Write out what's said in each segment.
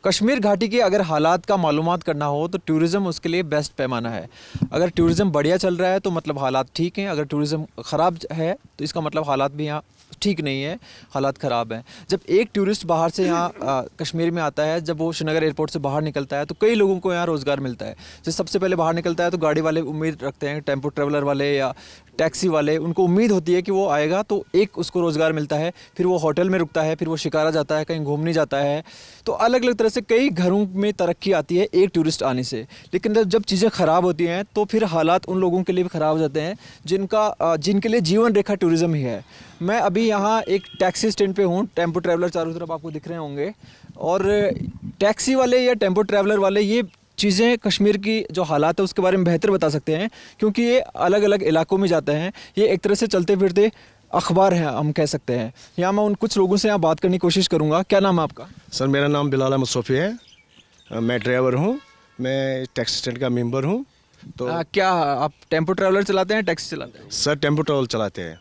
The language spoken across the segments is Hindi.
कश्मीर घाटी के अगर हालात का मालूमात करना हो तो टूरिज़्म उसके लिए बेस्ट पैमाना है। अगर टूरिज़्म बढ़िया चल रहा है तो मतलब हालात ठीक हैं, अगर टूरिज़्म ख़राब है तो इसका मतलब हालात भी यहाँ ठीक नहीं है, हालात ख़राब हैं। जब एक टूरिस्ट बाहर से यहाँ कश्मीर में आता है, जब वो श्रीनगर एयरपोर्ट से बाहर निकलता है तो कई लोगों को यहाँ रोज़गार मिलता है। जैसे सबसे पहले बाहर निकलता है तो गाड़ी वाले उम्मीद रखते हैं, टेम्पो ट्रैवलर वाले या टैक्सी वाले, उनको उम्मीद होती है कि वो आएगा तो एक उसको रोज़गार मिलता है, फिर वो होटल में रुकता है, फिर वो शिकारा जाता है, कहीं घूमने जाता है। तो अलग अलग तरह से कई घरों में तरक्की आती है एक टूरिस्ट आने से। लेकिन जब चीज़ें ख़राब होती हैं तो फिर हालात उन लोगों के लिए भी ख़राब हो जाते हैं जिनके लिए जीवन रेखा टूरिज़्म ही है। मैं अभी यहाँ एक टैक्सी स्टैंड पे हूँ, टेम्पो ट्रैवलर चारों तरफ आपको दिख रहे होंगे, और टैक्सी वाले या टेम्पो ट्रैवलर वाले ये चीज़ें कश्मीर की जो हालात है उसके बारे में बेहतर बता सकते हैं, क्योंकि ये अलग अलग इलाकों में जाते हैं। ये एक तरह से चलते फिरते अखबार हैं, हम कह सकते हैं। यहाँ मैं उन कुछ लोगों से यहाँ बात करने की कोशिश करूँगा। क्या नाम है आपका? सर मेरा नाम बिलाल अहमद सोफ़ी है, मैं ड्राइवर हूँ, मैं टैक्सी स्टैंड का मेंबर हूँ। तो क्या आप टेम्पो ट्रैवलर चलाते हैं, टैक्सी चलाते हैं? सर टेम्पो ट्रैवल चलाते हैं।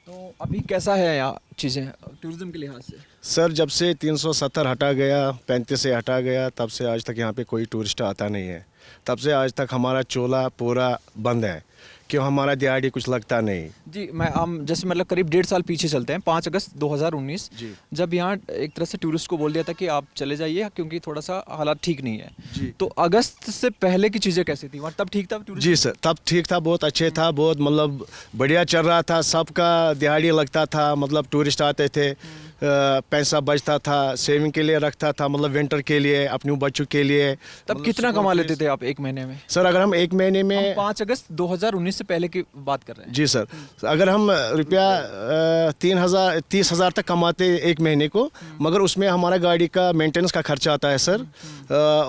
तो अभी कैसा है यहाँ चीज़ें टूरिज़्म के लिहाज से? सर जब से 370 हटा गया, 35 से हटा गया, तब से आज तक यहाँ पे कोई टूरिस्ट आता नहीं है। तब से आज तक हमारा चोला पूरा बंद है, क्यों हमारा दिहाड़ी कुछ लगता नहीं। जी, हम जैसे मतलब करीब 1.5 साल पीछे चलते हैं, 5 अगस्त 2019, जी। जब यहाँ एक तरह से टूरिस्ट को बोल दिया था कि आप चले जाइए क्योंकि थोड़ा सा हालात ठीक नहीं है। जी। तो अगस्त से पहले की चीज़ें कैसी थी वहाँ? तब ठीक था टूरिस्ट? जी सर, तब ठीक था, बहुत अच्छे था, बहुत मतलब बढ़िया चल रहा था, सबका दिहाड़ी लगता था, मतलब टूरिस्ट आते थे, पैसा बचता था, सेविंग के लिए रखता था, मतलब विंटर के लिए, अपने बच्चों के लिए। तब मतलब कितना कमा लेते थे आप एक महीने में? सर अगर हम एक महीने में 5 अगस्त 2019 से पहले की बात कर रहे हैं। जी सर, अगर हम रुपया 30,000 तक कमाते एक महीने को, मगर उसमें हमारा गाड़ी का मेंटेनेंस का खर्चा आता है सर,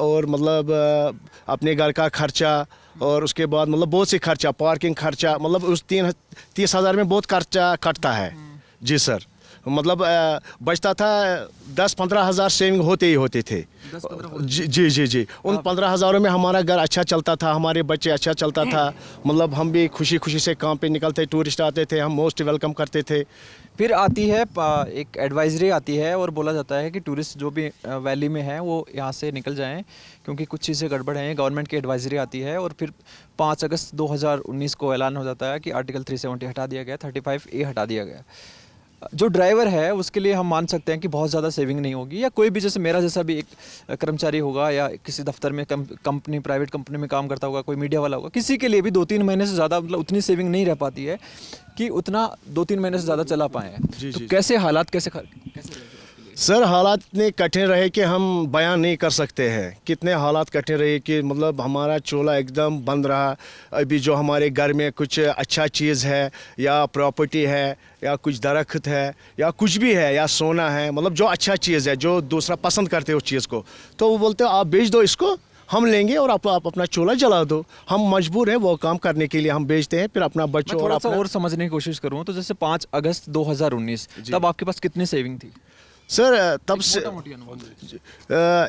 और मतलब अपने घर का खर्चा, और उसके बाद मतलब बहुत से खर्चा, पार्किंग खर्चा, मतलब उस 30,000 में बहुत खर्चा कटता है। जी सर, मतलब बचता था 10-15 हज़ार सेविंग होते ही होते थे। जी जी जी जी, उन 15 हज़ारों में हमारा घर अच्छा चलता था, हमारे बच्चे अच्छा चलता था, मतलब हम भी खुशी खुशी से काम पे निकलते, टूरिस्ट आते थे, हम मोस्ट वेलकम करते थे। फिर आती है एक एडवाइजरी आती है और बोला जाता है कि टूरिस्ट जो भी वैली में हैं वो यहाँ से निकल जाएं क्योंकि कुछ चीज़ें गड़बड़ हैं। गवर्नमेंट की एडवाइजरी आती है और फिर 5 अगस्त 2019 को ऐलान हो जाता है कि आर्टिकल 370 हटा दिया गया, 35A हटा दिया गया। जो ड्राइवर है उसके लिए हम मान सकते हैं कि बहुत ज़्यादा सेविंग नहीं होगी, या कोई भी जैसे मेरा जैसा भी एक कर्मचारी होगा या किसी दफ्तर में कंपनी प्राइवेट कंपनी में काम करता होगा, कोई मीडिया वाला होगा, किसी के लिए भी 2-3 महीने से ज़्यादा मतलब उतनी सेविंग नहीं रह पाती है कि उतना 2-3 महीने से ज़्यादा चला पाएँ। तो कैसे हालात कैसे सर हालात इतने कठिन रहे कि हम बयान नहीं कर सकते हैं, कितने हालात कठिन रहे कि मतलब हमारा चोला एकदम बंद रहा। अभी जो हमारे घर में कुछ अच्छा चीज़ है या प्रॉपर्टी है या कुछ दरख्त है या कुछ भी है या सोना है, मतलब जो अच्छा चीज़ है जो दूसरा पसंद करते उस चीज़ को, तो वो बोलते आप बेच दो इसको, हम लेंगे और आप अपना चोला जला दो। हम मजबूर हैं वो काम करने के लिए, हम बेचते हैं, फिर अपना बच्चों थोड़ा सा और समझने की कोशिश करूँ तो जैसे 5 अगस्त 2019 तब आपके पास कितनी सेविंग थी सर? तब से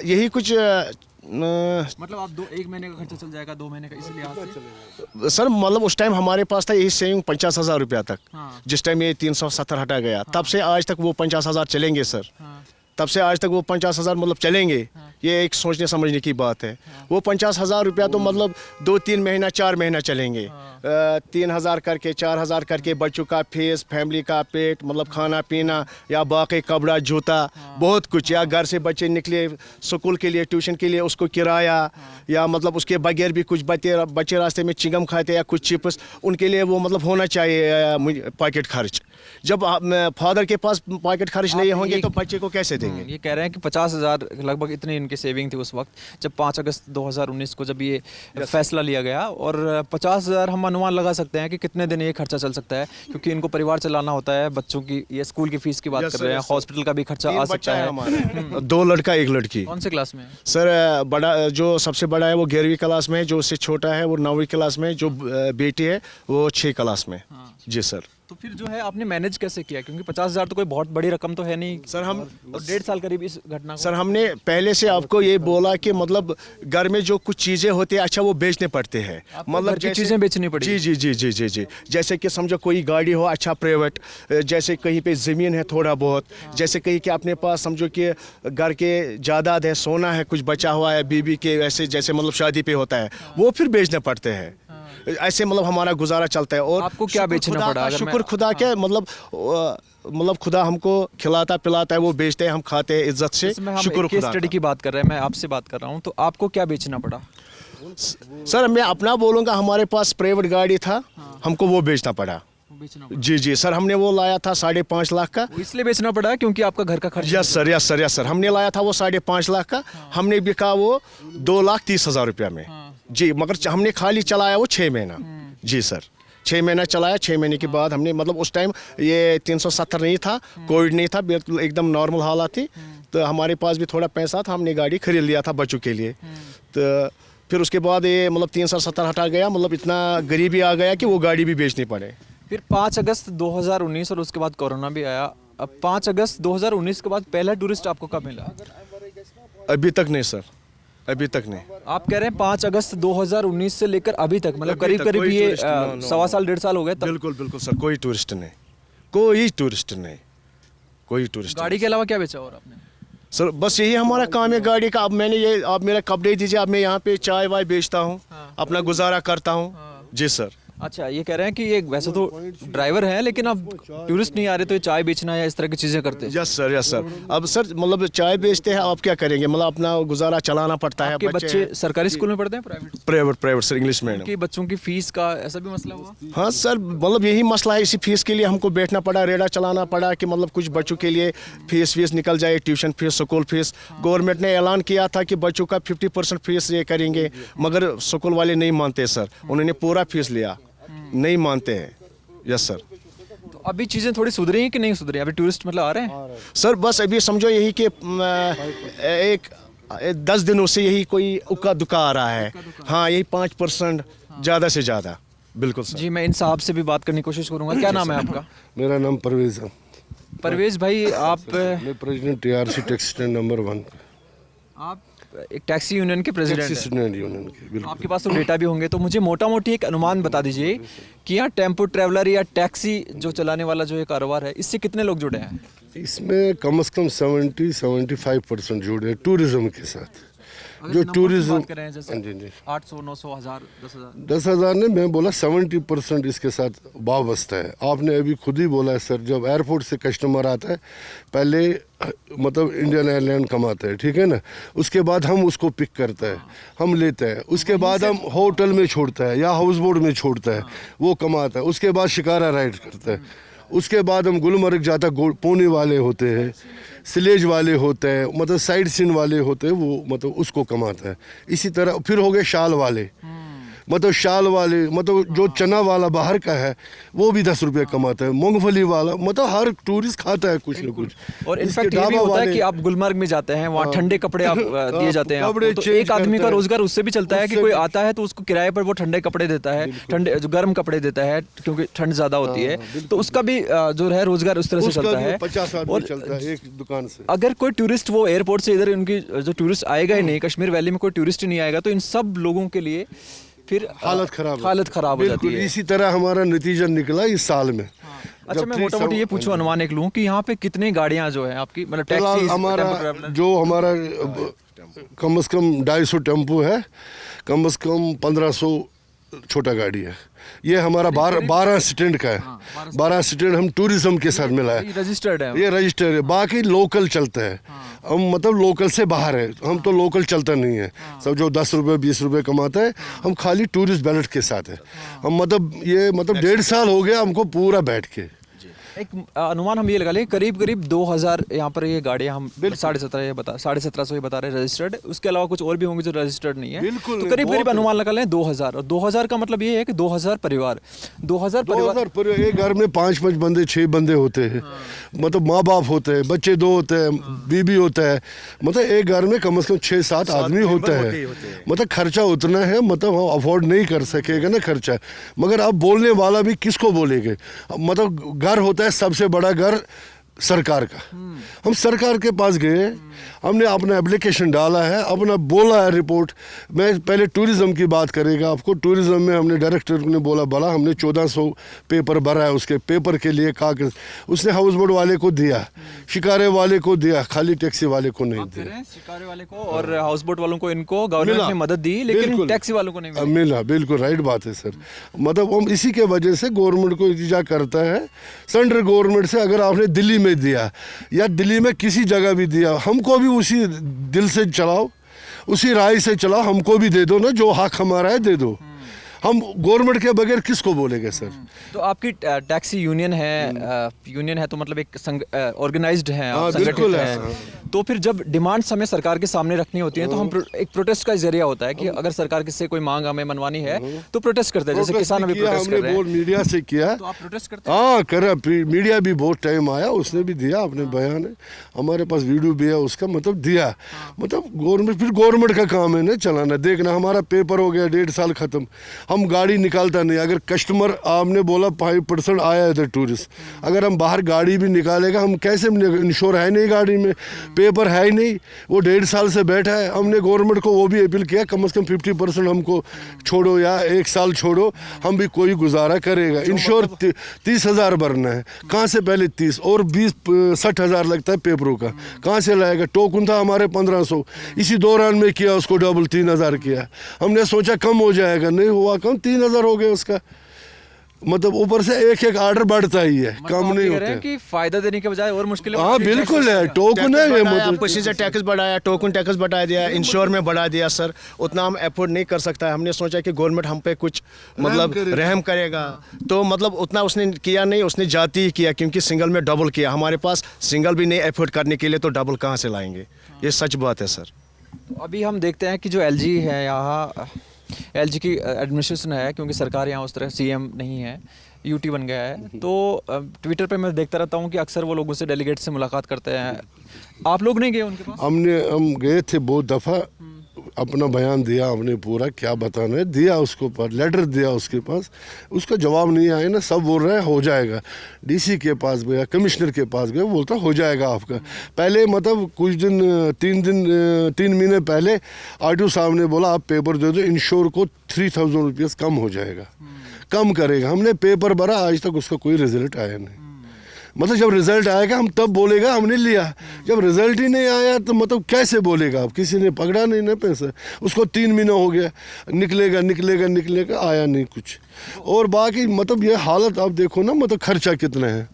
यही कुछ मतलब आप एक महीने का खर्चा चल जाएगा, 2 महीने का, इसलिए सर मतलब उस टाइम हमारे पास था यही सेविंग 50,000 रुपया तक। हाँ। जिस टाइम ये 370 हटा गया, हाँ। तब से आज तक वो 50,000 चलेंगे सर। हाँ। तब से आज तक वो 50,000 मतलब चलेंगे। हाँ। ये एक सोचने समझने की बात है। हाँ। वो 50,000 रुपया तो मतलब 2-3 महीना 4 महीना चलेंगे। हाँ। 3,000 करके 4,000 करके बच्चों का फीस, फैमिली का पेट, मतलब खाना पीना या बाकी कपड़ा जूता, हाँ। बहुत कुछ, या घर से बच्चे निकले स्कूल के लिए, ट्यूशन के लिए, उसको किराया, हाँ। या मतलब उसके बगैर भी कुछ बच्चे रास्ते में चिंगम खाते या कुछ चिप्स, उनके लिए वो मतलब होना चाहिए पॉकेट खर्च। जब फादर के पास पॉकेट खर्च नहीं होंगे तो बच्चे को कैसे देंगे? ये कह रहे हैं कि 50,000 लगभग इतनी इनकी सेविंग थी उस वक्त जब 5 अगस्त 2019 को जब ये फैसला लिया गया, और 50,000 हम अनुमान लगा सकते हैं कि कितने दिन ये खर्चा चल सकता है, क्योंकि इनको परिवार चलाना होता है, बच्चों की ये स्कूल की फीस की बात कर रहे हैं, हॉस्पिटल का भी खर्चा आ सकता है। 2 लड़का 1 लड़की। कौन से क्लास में है सर? बड़ा जो सबसे बड़ा है वो 11वीं क्लास में, जो उससे छोटा है वो 9वीं क्लास में, जो बेटी है वो 6 क्लास में। जी सर। तो फिर जो है आपने मैनेज कैसे किया, क्योंकि 50,000 तो कोई बहुत बड़ी रकम तो है नहीं सर हम और 1.5 साल करीब इस घटना को। सर हमने पहले से आपको ये बोला कि मतलब घर में जो कुछ चीज़ें होती है अच्छा वो बेचने पड़ते हैं, मतलब घर की चीज़ें बेचनी पड़ी। जी जी जी जी जी जी जैसे कि समझो कोई गाड़ी हो अच्छा प्राइवेट, जैसे कहीं पे ज़मीन है थोड़ा बहुत, जैसे कहीं कि अपने पास समझो कि घर के जायदाद है, सोना है कुछ बचा हुआ है बीबी के, ऐसे जैसे मतलब शादी पे होता है वो फिर बेचने पड़ते हैं। ऐसे मतलब हमारा गुजारा चलता है। और आपको क्या शुक्र बेचना खुदा पड़ा? का, अगर शुक्र मैं- खुदा के मतलब खुदा हमको खिलाता पिलाता है, वो बेचते हैं हम खाते हैं इज्जत से, इसमें हम शुक्र केस खुदा स्टडी का। की बात कर रहे हैं, मैं आपसे बात कर रहा हूँ, तो आपको क्या बेचना पड़ा? सर मैं अपना बोलूँगा, हमारे पास प्राइवेट गाड़ी था, हमको वो बेचना पड़ा। जी जी सर, हमने वो लाया था 5.5 लाख का। वो इसलिए बेचना पड़ा क्योंकि आपका घर का खर्च। Yes sir yes sir yes sir, हमने लाया था वो 5.5 लाख का, हमने बिका वो 2,30,000 रुपया में। जी मगर हमने खाली चलाया वो 6 महीना। जी सर 6 महीना चलाया, 6 महीने के बाद हमने मतलब उस टाइम ये 370 नहीं था, कोविड नहीं था, बिल्कुल एकदम नॉर्मल हालात थी, तो हमारे पास भी थोड़ा पैसा था, हमने गाड़ी खरीद लिया था बच्चों के लिए। तो फिर उसके बाद ये मतलब 370 हटा गया, मतलब इतना गरीबी आ गया कि वो गाड़ी भी बेचनी पड़े। फिर 5 अगस्त 2019 और उसके बाद कोरोना भी आया। अब 5 अगस्त 2019 के बाद पहला टूरिस्ट आपको कब मिला? अभी तक नहीं सर, अभी तक नहीं। आप कह रहे हैं 5 अगस्त 2019 से लेकर अभी तक, मतलब अभी करीब तक करीब कोई ये टूरिस्ट नो, नो, सवा साल 1.5 साल हो गए तब। बिल्कुल बिल्कुल सर, कोई टूरिस्ट नहीं, कोई टूरिस्ट नहीं, कोई टूरिस्ट गाड़ी के अलावा क्या बेचा और आपने? सर बस यही हमारा काम है गाड़ी का। अब मैंने ये, आप मेरा कपड़े दीजिए, अब मैं यहाँ पे चाय वाय बेचता हूँ, अपना गुजारा करता हूँ। जी सर। अच्छा, ये कह रहे हैं कि ये वैसे तो ड्राइवर हैं, लेकिन अब टूरिस्ट नहीं आ रहे तो ये चाय बेचना या इस तरह की चीज़ें करते हैं। Yes sir yes sir. अब सर मतलब चाय बेचते हैं, आप क्या करेंगे, मतलब अपना गुजारा चलाना पड़ता है। आपके बच्चे सरकारी स्कूल में पढ़ते हैं private? Private private sir, English medium. कि बच्चों की फीस का ऐसा भी मसला हुआ? हाँ सर, मतलब यही मसला है, इसी फीस के लिए हमको बैठना पड़ा, रेड़ा चलाना पड़ा कि मतलब कुछ बच्चों के लिए फीस निकल जाए, tuition fees, school fees. Government ने ऐलान किया था कि बच्चों का 50% फीस ये करेंगे, मगर स्कूल वाले नहीं मानते सर, उन्होंने पूरा फीस लिया, नहीं मानते हैं। Yes sir. तो अभी चीज़ें थोड़ी सुधरी हैं कि नहीं सुधरी? अभी टूरिस्ट मतलब आ रहे हैं? सर बस अभी समझो यही कि एक 10 दिनों से यही कोई उक्का दुक्का आ रहा है। हाँ यही 5% ज़्यादा से ज़्यादा। बिल्कुल सर। जी, मैं इन साहब से भी बात करने की कोशिश करूंगा। क्या नाम है आपका? मेरा नाम परवेज है। परवेज भाई, आप मैं president TRC taxi stand number 1 आप एक टैक्सी यूनियन के प्रेसिडेंट टैक्सी हैं। स्टैंड यूनियन के। बिल्कुल आपके पास तो डेटा भी होंगे, तो मुझे मोटा मोटी एक अनुमान बता दीजिए कि यहाँ टेम्पो ट्रैवलर या टैक्सी जो चलाने वाला जो ये कारोबार है, इससे कितने लोग जुड़े हैं? इसमें कम से कम 70-75% जुड़े हैं टूरिज्म के साथ। अगर जो numbers की टूरिज्म, बात करें जैसे हाँ जी जी, 800, 900, 1000, 10,000। 10,000 ने मैं बोला 70% इसके साथ वाबस्ता है। आपने अभी खुद ही बोला है सर, जब एयरपोर्ट से कस्टमर आता है पहले मतलब इंडियन एयरलाइन कमाता है, ठीक है ना, उसके बाद हम उसको पिक करते हैं, हम लेते हैं, उसके बाद हम होटल में छोड़ता है या हाउस बोट में छोड़ता है, वो कमाता है, उसके बाद शिकारा राइड करता है, उसके बाद हम गुलमर्ग जाता, पुणे वाले होते हैं, सिलेज वाले होते हैं, मतलब साइड सीन वाले होते हैं, वो मतलब उसको कमाता है। इसी तरह फिर हो गए शाल वाले, मतलब शाल वाले, मतलब जो चना वाला बाहर का है वो भी 10 रुपये कमाता है, मूंगफली वाला, मतलब हर टूरिस्ट खाता है कुछ ना कुछ। और इसके इनफैक्ट ये भी ढाबा होता है वाले- कि आप गुलमर्ग में जाते हैं, वहाँ ठंडे कपड़े आप दिए जाते हैं कपड़े आपको, तो change एक आदमी करता का है। रोजगार उससे भी चलता है कि उससे कोई भी- आता है तो उसको किराए पर वो ठंडे कपड़े देता है, ठंडे जो गर्म कपड़े देता है, क्योंकि ठंड ज्यादा होती है, तो उसका भी जो है रोजगार उस तरह से उसका चलता भी है। 50 आदमी और चलता है एक दुकान से। अगर कोई टूरिस्ट वो एयरपोर्ट से इधर, उनकी जो टूरिस्ट आएगा ही नहीं, कश्मीर वैली में कोई टूरिस्ट ही नहीं आएगा, तो इन सब लोगों के लिए फिर हालत खराब हो जाती बिल्कुल। है। इसी तरह हमारा नतीजा निकला इस साल में। अच्छा, जब मैं थ्री मोटा मोटी ये सौ- पूछूं, अनुमान एक लूं कि यहाँ पे कितनी गाड़ियाँ जो है आपकी, मतलब फिलहाल टैक्सी, हमारा जो हमारा कम से कम 250 टेम्पो है, कम से कम 1500 छोटा गाड़ी है। ये हमारा 12 स्टैंड का है। 12 स्टैंड हम टूरिज्म के साथ मिला है, रजिस्टर्ड है। ये रजिस्टर है। बाकी लोकल चलता है, हम मतलब लोकल से बाहर है, हम तो लोकल चलता नहीं है। सब जो 10 रुपये 20 रुपये कमाता है, हम खाली टूरिस्ट बैलेट के साथ है। हम मतलब ये मतलब 1.5 साल हो गया हमको पूरा बैठ के, एक अनुमान हम ये लगा लें करीब करीब 2000 यहाँ पर ये गाड़ियाँ हम 1750 ये बता रहे हैं रजिस्टर्ड, उसके अलावा कुछ और भी होंगे जो रजिस्टर्ड नहीं है। बिल्कुल तो नहीं, करीब बहुत करीब अनुमान लगा लें 2000, और 2000 का मतलब ये है कि 2000 परिवार 2000 परिवार एक घर में 5-5 बंदे 6 बंदे होते हैं, मतलब माँ बाप होते हैं, बच्चे 2 होते हैं, बीबी होता है, मतलब एक घर में कम से कम 6-7 आदमी होता है। मतलब खर्चा उतना है, मतलब हम अफोर्ड नहीं कर सकेगा ना खर्चा। मगर अब बोलने वाला भी किसको बोलेंगे? मतलब घर होता है सबसे बड़ा घर सरकार का। हम सरकार के पास गए, हमने अपना एप्लीकेशन डाला है, अपना बोला है रिपोर्ट। मैं पहले टूरिज़्म की बात करेगा आपको। टूरिज़्म में हमने डायरेक्टर ने बोला हमने 1400 पेपर भरा है, उसके पेपर के लिए कागज उसने हाउस बोट वाले को दिया, शिकारे वाले को दिया, खाली टैक्सी वाले को नहीं दिया। शिकारे वाले को और हाउस बोट वालों को इनको गवर्नमेंट ने मदद दी, लेकिन टैक्सी वालों को नहीं मिला। बिल्कुल राइट बात है सर। मतलब हम इसी के वजह से गवर्नमेंट को इल्तिजा करता है, सेंट्रल गवर्नमेंट से, अगर आपने दिल्ली में दिया या दिल्ली में किसी जगह भी दिया, हमको भी उसी दिल से चलाओ, उसी राय से चलाओ, हमको भी दे दो ना, जो हक हमारा है दे दो। हम गवर्नमेंट के बगैर किसको बोलेंगे सर? तो आपकी टैक्सी यूनियन है तो मतलब एक ऑर्गेनाइज्ड है, आप संगठित है। तो फिर जब डिमांड्स हमें सरकार के सामने रखनी होती हैं तो हम एक प्रोटेस्ट का जरिया होता है कि अगर सरकार से कोई मांग हमें मनवानी है तो प्रोटेस्ट करते हैं, जैसे किसान अभी प्रोटेस्ट कर रहे हैं। मीडिया से किया, तो आप प्रोटेस्ट करते हैं? हाँ करा, मीडिया भी बहुत टाइम आया, उसने भी दिया अपने बयान है, हमारे पास वीडियो भी है उसका, मतलब दिया। मतलब गवर्नमेंट, फिर गवर्नमेंट का काम है ना चलाना, देखना। हमारा पेपर हो गया 1.5 साल खत्म, हम गाड़ी निकालता नहीं। अगर कस्टमर, आपने बोला 5% आया इधर टूरिस्ट, अगर हम बाहर गाड़ी भी निकालेगा हम कैसे? इंश्योर है नहीं गाड़ी में, पेपर है ही नहीं, वो 1.5 साल से बैठा है। हमने गवर्नमेंट को वो भी अपील किया कम से कम 50% हमको छोड़ो या 1 साल छोड़ो, हम भी कोई गुजारा करेगा। इंश्योर 30,000 भरना है, कहाँ से पहले 30 और 20-60,000 लगता है पेपरों का, कहाँ से लाएगा? टोकन था हमारे 1500, इसी दौरान में किया उसको डबल 3,000 किया। हमने सोचा कम हो जाएगा, नहीं हुआ कम, 3,000 हो गए उसका। मतलब ऊपर से एक आर्डर बढ़ता ही है, कम नहीं होता है कि फायदा देने के बजाय और मुश्किल। हाँ बिल्कुल है, टोकन है, मतलब पैसेंजर टैक्स बढ़ाया, टोकन टैक्स बढ़ा दिया, इंश्योर में बढ़ा दिया सर। उतना हम एफोर्ड नहीं कर सकता है। हमने सोचा कि गवर्नमेंट हम पे कुछ मतलब रहम करेगा, तो मतलब उतना उसने किया नहीं, उसने जाती ही किया, क्योंकि सिंगल में डबल किया। हमारे पास सिंगल भी नहीं एफोर्ड करने के लिए, तो डबल कहाँ से लाएंगे? ये सच बात है सर। अभी हम देखते हैं कि जो LG है, यहाँ LG की एडमिनिस्ट्रेशन है, क्योंकि सरकार यहाँ उस तरह CM नहीं है, UT बन गया है। तो ट्विटर पे मैं देखता रहता हूँ कि अक्सर वो लोगों से, डेलीगेट से मुलाकात करते हैं। आप लोग नहीं गए उनके पास? हम गए थे बहुत दफ़ा, अपना बयान दिया हमने, पूरा क्या बताना है दिया उसको, पर लेटर दिया उसके पास, उसका जवाब नहीं आया ना। सब बोल रहे हैं हो जाएगा। DC के पास गया, कमिश्नर के पास गया, बोलता हो जाएगा आपका। पहले मतलब कुछ दिन 3 महीने पहले RTO साहब ने बोला आप पेपर दे दो, इंश्योर को 3,000 रुपीज़ कम हो जाएगा, कम करेगा। हमने पेपर भरा, आज तक उसका कोई रिजल्ट आया नहीं। मतलब जब रिजल्ट आएगा हम तब बोलेगा हमने लिया, जब रिजल्ट ही नहीं आया तो मतलब कैसे बोलेगा? आप किसी ने पकड़ा नहीं ना पैसा, उसको 3 महीना हो गया, निकलेगा, आया नहीं कुछ। और बाकी मतलब ये हालत आप देखो ना, मतलब खर्चा कितना है।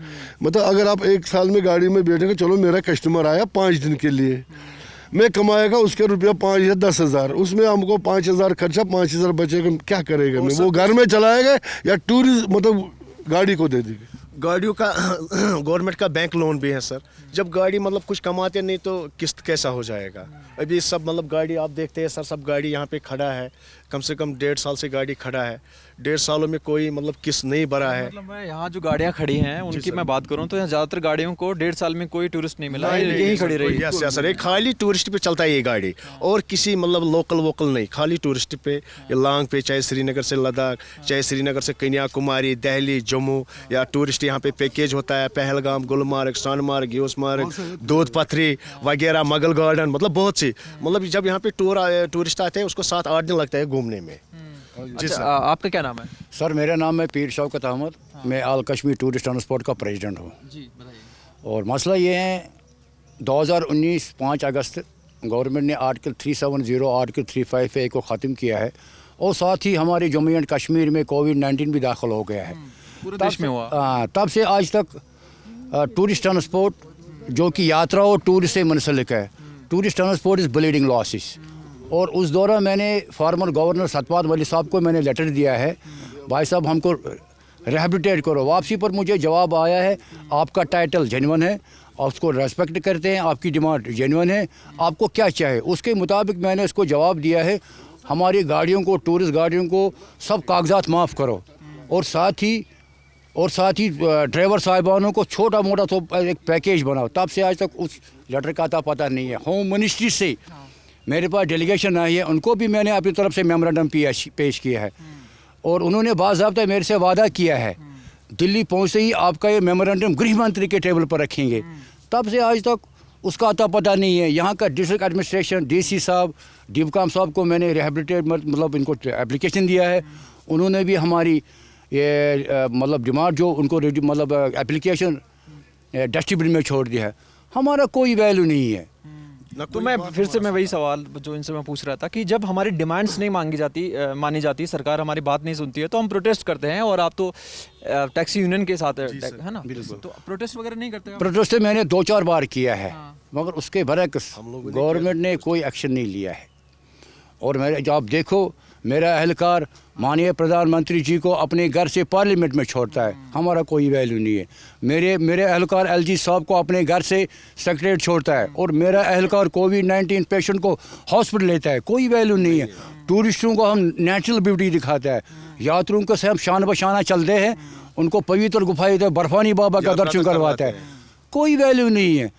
मतलब अगर आप 1 साल में गाड़ी में बैठेंगे, चलो मेरा कस्टमर आया 5 दिन के लिए, मैं कमाएगा उसके रुपया 5 या 10,000, उसमें हमको 5,000 खर्चा, 5,000 बचेगा, क्या करेगा? मैं वो घर में चलाएगा या टूरिस्ट मतलब गाड़ी को दे देगा? गाड़ियों का गवर्नमेंट का बैंक लोन भी है सर। जब गाड़ी मतलब कुछ कमाते नहीं तो किस्त कैसा हो जाएगा? अभी सब मतलब गाड़ी आप देखते हैं सर, सब गाड़ी यहाँ पे खड़ा है, कम से कम 1.5 साल से गाड़ी खड़ा है। 1.5 सालों में कोई मतलब किस्त नहीं भरा है। मतलब मैं यहाँ जो गाड़ियाँ खड़ी हैं उनकी मैं बात करूँ तो यहाँ ज़्यादातर गाड़ियों को 1.5 साल में कोई टूरिस्ट नहीं मिला, यही खड़ी रही। यस सर, एक खाली टूरिस्ट पे चलता है ये गाड़ी, और किसी मतलब लोकल वोकल नहीं, खाली टूरिस्ट पे, ये लॉन्ग पे, चाहे श्रीनगर से लद्दाख, चाहे श्रीनगर से कन्याकुमारी, दिल्ली, जम्मू, या टूरिस्ट यहाँ पे पैकेज होता है, पहलगाम, गुलमार्ग, सोनमार्ग, योसमार्ग, दूध पथरी वगैरह, मुगल गार्डन, मतलब बहुत सी। मतलब जब यहाँ पे टूरिस्ट आते हैं उसको 7-8 दिन लगता है घूमने में। जी सर, आपका क्या नाम है? सर मेरा नाम है पीर शौकत अहमद, मैं आल कश्मीर टूरिस्ट ट्रांसपोर्ट का प्रेसिडेंट हूँ। जी बताइए। और मसला ये है, 2019 5 अगस्त गवर्नमेंट ने आर्टिकल 370 आर्टिकल 358 को ख़त्म किया है, और साथ ही हमारे जम्मू एंड कश्मीर में कोविड-19 भी दाखिल हो गया है। पूरे देश में हुआ। तब से आज तक टूरिस्ट ट्रांसपोर्ट, जो कि यात्रा और टूरिस्ट से मुंसलिक है, tourist transport is bleeding losses. और उस दौरान मैंने फॉर्मर गवर्नर सतपाल मलिक साहब को मैंने लेटर दिया है, भाई साहब हमको रिहेबिलिटेट करो। वापसी पर मुझे जवाब आया है आपका टाइटल जेन्युइन है, आप उसको रेस्पेक्ट करते हैं, आपकी डिमांड जेन्युइन है, आपको क्या चाहिए। उसके मुताबिक मैंने उसको जवाब दिया है हमारी गाड़ियों को, टूरिस्ट गाड़ियों को सब कागजात माफ़ करो, और साथ ही ड्राइवर साहिबानों को छोटा मोटा तो एक पैकेज बनाओ। तब से आज तक उस लेटर का था पता नहीं है। होम मिनिस्ट्री से मेरे पास डेलीगेशन आई है, उनको भी मैंने अपनी तरफ से मेमोरेंडम पेश किया है, और उन्होंने बाज़ाब्ता मेरे से वादा किया है दिल्ली पहुँचते ही आपका ये मेमोरेंडम गृह मंत्री के टेबल पर रखेंगे। तब से आज तक उसका अता पता नहीं है। यहाँ का डिस्ट्रिक्ट एडमिनिस्ट्रेशन, डीसी साहब, डिवकाम साहब को मैंने रिहेबिलिटेट मतलब इनको एप्लीकेशन दिया है, उन्होंने भी हमारी ये मतलब डिमांड जो उनको मतलब एप्लीकेशन डस्टबिन में छोड़ दिया है। हमारा कोई वैल्यू नहीं है। तो मैं फिर से मैं वही सवाल जो इनसे मैं पूछ रहा था कि जब हमारी डिमांड्स नहीं मानी जाती, सरकार हमारी बात नहीं सुनती है, तो हम प्रोटेस्ट करते हैं, और आप तो टैक्सी यूनियन के साथ है ना, तो प्रोटेस्ट वगैरह नहीं करते? प्रोटेस्ट मैंने 2-4 बार किया है, मगर उसके बरक्स गवर्नमेंट ने कोई एक्शन नहीं लिया है। और मेरे जो आप देखो, मेरा अहलकार माननीय प्रधानमंत्री जी को अपने घर से पार्लियामेंट में छोड़ता है, हमारा कोई वैल्यू नहीं है। मेरे अहलकार एलजी साहब को अपने घर से सेक्रेटरीट छोड़ता है, और मेरा अहलकार कोविड-19 पेशेंट को हॉस्पिटल लेता है, कोई वैल्यू नहीं है। टूरिस्टों को हम नेचुरल ब्यूटी दिखाता है, यात्रियों को से हम शान बशाना चलते हैं, उनको पवित्र गुफाएं बर्फानी बाबा का दर्शन करवाता है, कोई वैल्यू नहीं है।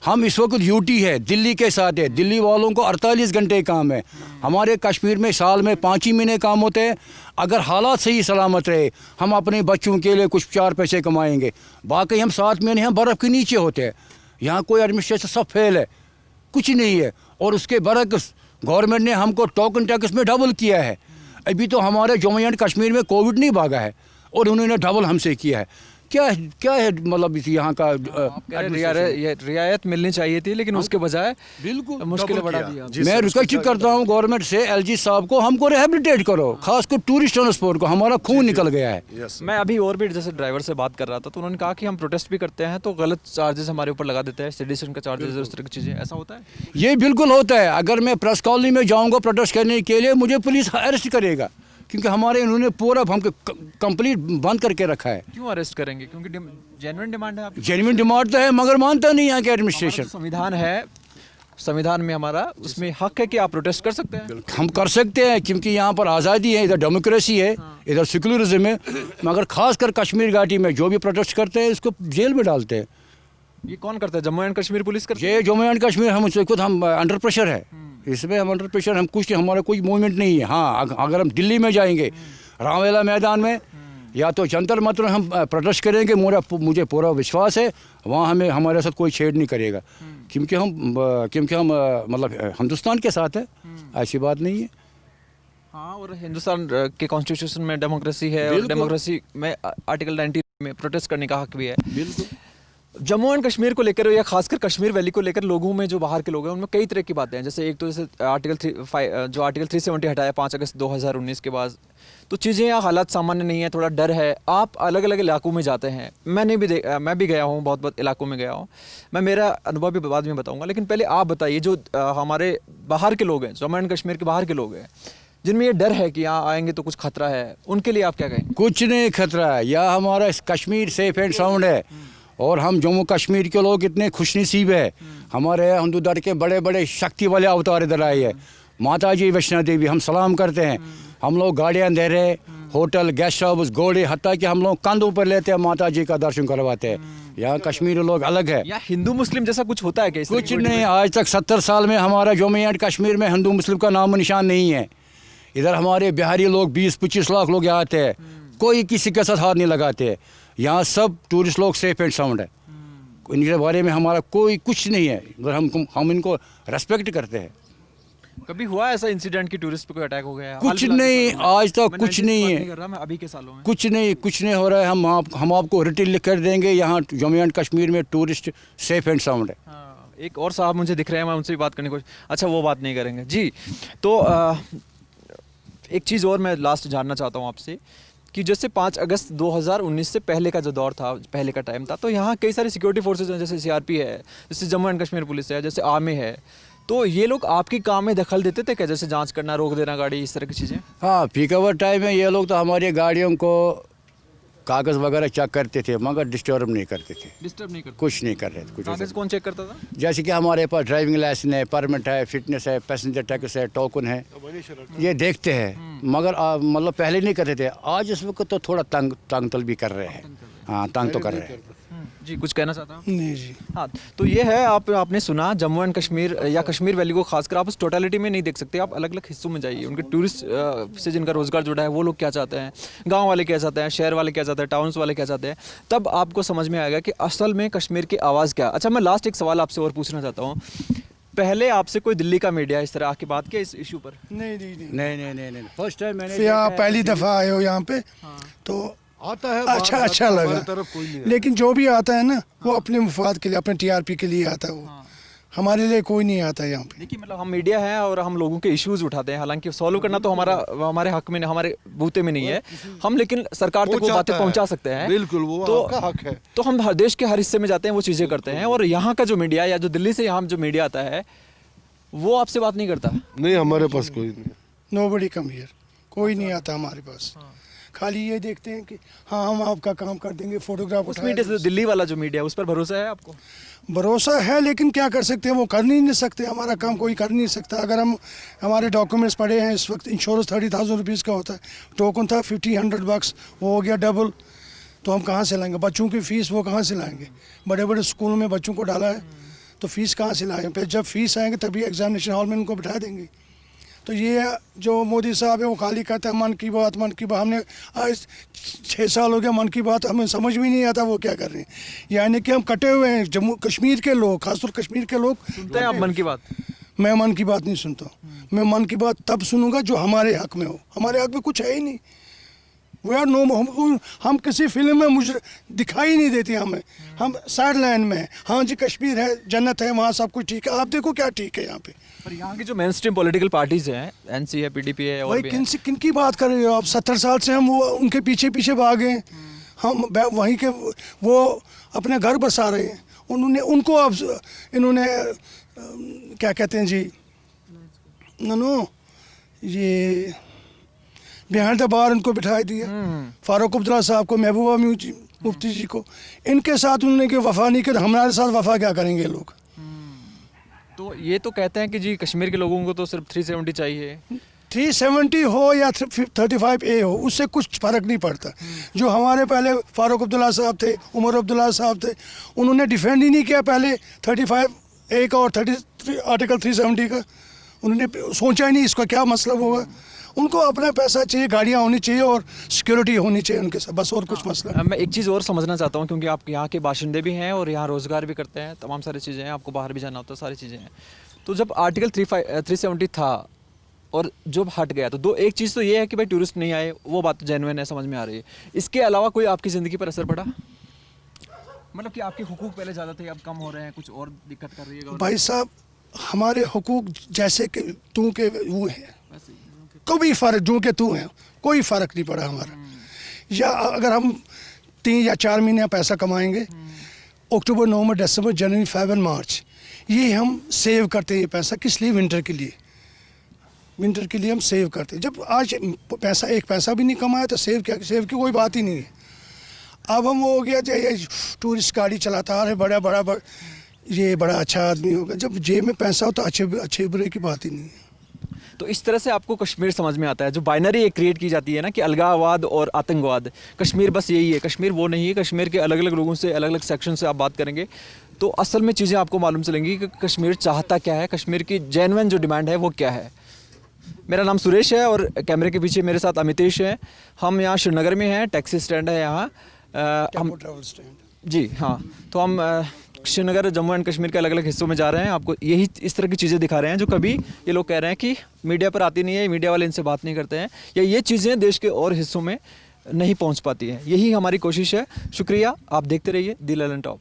हम इस वक्त यूटी है, दिल्ली के साथ है, दिल्ली वालों को 48 घंटे काम है, हमारे कश्मीर में साल में 5 ही महीने काम होते हैं। अगर हालात सही सलामत रहे, हम अपने बच्चों के लिए कुछ 4 पैसे कमाएंगे, बाकी हम 7 महीने हम बर्फ़ के नीचे होते हैं। यहाँ कोई एडमिनिस्ट्रेशन सब फेल है, कुछ नहीं है। और उसके बरक्स गवर्नमेंट ने हमको टोकन टैक्स में डबल किया है। अभी तो हमारे जम्मू एंड कश्मीर में कोविड नहीं भागा है, और उन्होंने डबल हमसे किया है। क्या है मतलब यहाँ का रियायत मिलनी चाहिए थी, लेकिन उसके बजाय बिल्कुल मुश्किलें बढ़ा दी। मैं रिक्वेस्ट करता हूँ गवर्नमेंट से, एलजी साहब को हमको रिहेबिलिटेट करो, खासकर टूरिस्ट ट्रांसपोर्ट को, हमारा खून निकल गया है। मैं अभी और भी जैसे ड्राइवर से बात कर रहा था, तो उन्होंने कहा कि हम प्रोटेस्ट भी करते हैं तो गलत चार्जेस हमारे ऊपर लगा देते हैं, सेडिशन का चार्जेस, उस तरह की चीज़ें, ऐसा होता है? ये बिल्कुल होता है। अगर मैं प्रेस कॉलोनी में जाऊँगा प्रोटेस्ट करने के लिए, मुझे पुलिस अरेस्ट करेगा, क्योंकि हमारे इन्होंने पूरा हमको कंप्लीट बंद करके रखा है। क्यों अरेस्ट करेंगे? क्योंकि जेन्युइन डिमांड है आपकी। जेन्युइन डिमांड तो है, मगर मानता नहीं यहाँ के एडमिनिस्ट्रेशन। संविधान है, संविधान में हमारा उसमें हक है कि आप प्रोटेस्ट कर सकते हैं। हम कर सकते हैं, क्योंकि यहाँ पर आज़ादी है, इधर डेमोक्रेसी है, इधर सेकुलरिज्म है। मगर खासकर कश्मीर घाटी में जो भी प्रोटेस्ट करते हैं, इसको जेल में डालते हैं। ये कौन करता है? जम्मू एंड कश्मीर पुलिस करती है? ये जम्मू एंड कश्मीर हम उससे खुद हम अंडर प्रेशर है, इसमें हम अंडर प्रेशर, हम कुछ हमारा कोई मूवमेंट नहीं है। हाँ, अगर हम दिल्ली में जाएंगे, रामलीला मैदान में या तो जंतर मंतर हम प्रोटेस्ट करेंगे, मुझे पूरा विश्वास है वहाँ हमें हमारे साथ कोई छेड़ नहीं करेगा, क्योंकि हम मतलब हिंदुस्तान के साथ है, ऐसी बात नहीं है। हाँ, और हिंदुस्तान के कॉन्स्टिट्यूशन में डेमोक्रेसी है, और डेमोक्रेसी में आर्टिकल 19 में प्रोटेस्ट करने का हक भी है। बिल्कुल। जम्मू एंड कश्मीर को लेकर या खासकर कश्मीर वैली को लेकर लोगों में, जो बाहर के लोग हैं, उनमें कई तरह की बातें हैं। जैसे एक तो जैसे आर्टिकल 370 हटाया 5 अगस्त 2019 के बाद, तो चीज़ें या हालात सामान्य नहीं है, थोड़ा डर है। आप अलग अलग इलाकों में जाते हैं, मैं भी गया हूँ, बहुत इलाकों में गया हूँ, मैं मेरा अनुभव भी बाद में बताऊँगा, लेकिन पहले आप बताइए जो हमारे बाहर के लोग हैं, जम्मू एंड कश्मीर के बाहर के लोग हैं, जिनमें ये डर है कि यहाँ आएंगे तो कुछ खतरा है, उनके लिए आप क्या कहें? कुछ नहीं खतरा है, या हमारा कश्मीर सेफ एंड साउंड है, और हम जम्मू कश्मीर के लोग इतने खुशनसीब है। हमारे यहाँ हिंदू धर्म के बड़े बड़े शक्ति वाले अवतार इधर आए हैं, माता जी वैष्णो देवी, हम सलाम करते हैं। हम लोग गाड़ियाँ दे रहे, होटल, गेस्ट हाउस, घोड़े, हत्ता कि हम लोग कंधों पर लेते हैं, माता जी का दर्शन करवाते हैं। यहाँ कश्मीरी लोग अलग है। या हिंदू मुस्लिम जैसा कुछ होता है क्या? कुछ नहीं, आज तक 70 साल में हमारा जम्मू एंड कश्मीर में हिंदू मुस्लिम का नाम निशान नहीं है। इधर हमारे बिहारी लोग 20-25 लाख लोग यहाँ आते हैं, कोई किसी के साथ हाथ नहीं लगाते। यहाँ सब टूरिस्ट लोग सेफ एंड साउंड है, इनके बारे में हमारा कोई कुछ नहीं है, हम इनको रेस्पेक्ट करते हैं। कभी हुआ ऐसा इंसिडेंट कि टूरिस्ट पे कोई अटैक हो गया? कुछ नहीं, आज तक कुछ नहीं है, मैं अभी के सालों में कुछ नहीं हो रहा है। हम आपको रिटर्न लिख कर देंगे, यहाँ जम्मू एंड कश्मीर में टूरिस्ट सेफ एंड साउंड है। हाँ, एक और साहब मुझे दिख रहे हैं, मैं उनसे भी बात करने की कोशिश, अच्छा वो बात नहीं करेंगे जी। तो एक चीज़ और मैं लास्ट जानना चाहता हूँ आपसे कि जैसे 5 अगस्त 2019 से पहले का जो दौर था, पहले का टाइम था, तो यहाँ कई सारी सिक्योरिटी फोर्सेज हैं, जैसे CRP है, जैसे जम्मू एंड कश्मीर पुलिस है, जैसे आर्मी है, तो ये लोग आपकी काम में दखल देते थे क्या? जैसे जांच करना, रोक देना गाड़ी, इस तरह की चीज़ें? हाँ, पीक आवर टाइम में ये लोग तो हमारी गाड़ियों को कागज़ वगैरह चेक करते थे, मगर डिस्टर्ब नहीं करते थे, डिस्टर्ब नहीं करते? कुछ नहीं कर रहे थे कुछ कागज ऐसा। कौन चेक करता था? जैसे कि हमारे पास ड्राइविंग लाइसेंस है, परमिट है, फिटनेस है, पैसेंजर टैक्स है, टोकन है, ये देखते हैं, मगर मतलब पहले नहीं करते थे। आज इस वक्त तो थोड़ा तंग तल भी कर रहे हैं। हाँ, तंग तो कर रहे हैं। जी, कुछ कहना चाहता हूँ? नहीं जी। हाँ, तो ये है, आपने सुना जम्मू एंड कश्मीर या कश्मीर वैली को खासकर आप उस टोटलिटी में नहीं देख सकते। आप अलग अलग हिस्सों में जाइए, उनके टूरिस्ट से जिनका रोजगार जुड़ा है वो लोग क्या चाहते हैं, गांव वाले क्या चाहते हैं, शहर वाले क्या चाहते हैं, टाउन्स वाले क्या चाहते हैं, तब आपको समझ में आएगा कि असल में कश्मीर की आवाज़ क्या। अच्छा, मैं लास्ट एक सवाल आपसे और पूछना चाहता हूँ। पहले आपसे कोई दिल्ली का मीडिया इस तरह आके बात किया इस इशू पर? नहीं, फर्स्ट टाइम मैंने फिर आप देखा है पहली कि- दफ़ा आए हो यहाँ पे तो आता है अच्छा हमारी लगा। तरफ कोई नहीं है। लेकिन जो भी आता है ना वो अपने मुफाद के लिए, अपने टीआरपी के लिए आता है। वो हमारे लिए कोई नहीं आता यहाँ पे। देखिए, मतलब हम मीडिया है और हम लोगों के इश्यूज उठाते हैं, हालांकि सॉल्व करना तो हमारे हक में, हमारे बूते में नहीं है हम, लेकिन सरकार तक वो बातें पहुंचा सकते हैं। बिल्कुल, वो आपका हक है। तो हम हर देश के हर हिस्से में जाते हैं, वो चीज़ें करते हैं। और यहाँ का जो मीडिया या जो दिल्ली से यहाँ जो मीडिया आता है वो आपसे बात नहीं करता। नहीं, हमारे पास कोई नहीं है। नोबडी कम हियर, कोई नहीं आता हमारे पास। खाली ये देखते हैं कि हाँ हम आपका काम कर देंगे, फोटोग्राफ उस उठाया मीडिया से, दिल्ली वाला जो मीडिया है, उस पर भरोसा है आपको? भरोसा है, लेकिन क्या कर सकते हैं, वो कर नहीं सकते। हमारा काम कोई कर नहीं सकता। अगर हम हमारे डॉक्यूमेंट्स पड़े हैं, इस वक्त इंश्योरेंस 30,000 रुपीज़ का होता है, टोकन था 50-100 bucks, वो हो गया डबल। तो हम कहाँ से लाएंगे बच्चों की फ़ीस? वो कहाँ से लाएंगे? बड़े बड़े स्कूलों में बच्चों को डाला है तो फ़ीस कहाँ से लाएंगे? फिर जब फ़ीस आएंगे तभी एग्जामिनेशन हॉल में उनको बिठा देंगे। तो ये जो मोदी साहब है वो खाली कहते हैं मन की बात, मन की बात। हमने आज 6 साल हो गया मन की बात, हमें समझ भी नहीं आता वो क्या कर रहे हैं। यानी कि हम कटे हुए हैं, जम्मू कश्मीर के लोग, खासतौर कश्मीर के लोग। सुनते हैं आप मन की बात? मैं मन की बात नहीं सुनता हूँ। मैं मन की बात तब सुनूंगा जो हमारे हक में हो। हमारे हक में कुछ है ही नहीं। वी आर नो, हम किसी फिल्म में मुझे दिखाई नहीं देती हमें। हम साइड लाइन में हैं। हाँ जी, कश्मीर है, जन्नत है, वहाँ सब कुछ ठीक है। आप देखो क्या ठीक है यहाँ पे। पर यहाँ की जो मेन स्ट्रीम पॉलिटिकल पार्टीज हैं, एनसी है, पीडीपी है, और भाई भी हैं। किन की बात कर रहे हो आप? 70 साल से हम वो उनके पीछे पीछे भागे। हम वहीं के वो अपने घर बसा रहे हैं। उन्होंने उनको अब इन्होंने क्या कहते हैं जी, नो ये बिहाइंड द बार इनको बिठा दिया। फारूक अब्दुल्ला साहब को, महबूबा मुफ्ती जी को, इनके साथ उन्होंने कि वफा नहीं किया। हमारे साथ वफा क्या करेंगे ये लोग? तो ये तो कहते हैं कि जी कश्मीर के लोगों को तो सिर्फ 370 चाहिए। 370 हो या 35A हो, उससे कुछ फ़र्क नहीं पड़ता। जो हमारे पहले फारूक अब्दुल्ला साहब थे, उमर अब्दुल्ला साहब थे, उन्होंने डिफेंड ही नहीं किया पहले 35A का और 33 आर्टिकल 370 का। उन्होंने सोचा ही नहीं इसका क्या मतलब होगा। उनको अपना पैसा चाहिए, गाड़ियाँ होनी चाहिए और सिक्योरिटी होनी चाहिए उनके साथ, बस। और कुछ मसला मैं एक चीज़ और समझना चाहता हूँ, क्योंकि आप यहाँ के बाशिंदे भी हैं और यहाँ रोज़गार भी करते हैं, तमाम सारी चीज़ें हैं, आपको बाहर भी जाना होता है, सारी चीज़ें हैं। तो जब आर्टिकल 370 था और जब हट गया, तो एक चीज़ तो ये है कि भाई टूरिस्ट नहीं आए, वो बात जेन्युइन है, समझ में आ रही है। इसके अलावा कोई आपकी ज़िंदगी पर असर पड़ा? मतलब कि आपके हुकूक पहले ज़्यादा थे, अब कम हो रहे हैं, कुछ और दिक्कत कर रही है भाई साहब, हमारे हुकूक जैसे कि तू के वो हैं, कोई फ़र्क, जो के तू हैं, कोई फ़र्क नहीं पड़ा हमारा। या अगर हम 3 या 4 महीने पैसा कमाएंगे, अक्टूबर, नवंबर, दिसंबर, जनवरी, फरवरी, मार्च, ये हम सेव करते हैं। ये पैसा किस लिए? विंटर के लिए। विंटर के लिए हम सेव करते हैं। जब आज पैसा, एक पैसा भी नहीं कमाया तो सेव क्या? सेव की कोई बात ही नहीं है। अब हम वो हो गया जो टूरिस्ट गाड़ी चलाता है, बड़ा ये बड़ा अच्छा आदमी होगा। जब जेब में पैसा हो तो अच्छे बुरे की बात ही नहीं है। तो इस तरह से आपको कश्मीर समझ में आता है, जो बाइनरी एक क्रिएट की जाती है ना कि अलगाववाद और आतंकवाद, कश्मीर बस यही है। कश्मीर वो नहीं है। कश्मीर के अलग अलग लोगों से, अलग अलग सेक्शन से आप बात करेंगे तो असल में चीज़ें आपको मालूम चलेंगी कि कश्मीर चाहता क्या है, कश्मीर की जेन्युइन जो डिमांड है वो क्या है। मेरा नाम सुरेश है और कैमरे के पीछे मेरे साथ अमितेश है। हम यहाँ श्रीनगर में हैं, टैक्सी स्टैंड है यहाँ। हम ट्रैवल स्टैंड, जी हाँ, तो हम श्रीनगर, जम्मू एंड कश्मीर के अलग अलग हिस्सों में जा रहे हैं, आपको यही इस तरह की चीज़ें दिखा रहे हैं जो कभी ये लोग कह रहे हैं कि मीडिया पर आती नहीं है, मीडिया वाले इनसे बात नहीं करते हैं, या ये चीज़ें देश के और हिस्सों में नहीं पहुंच पाती हैं। यही हमारी कोशिश है। शुक्रिया, आप देखते रहिए द ललन टॉप।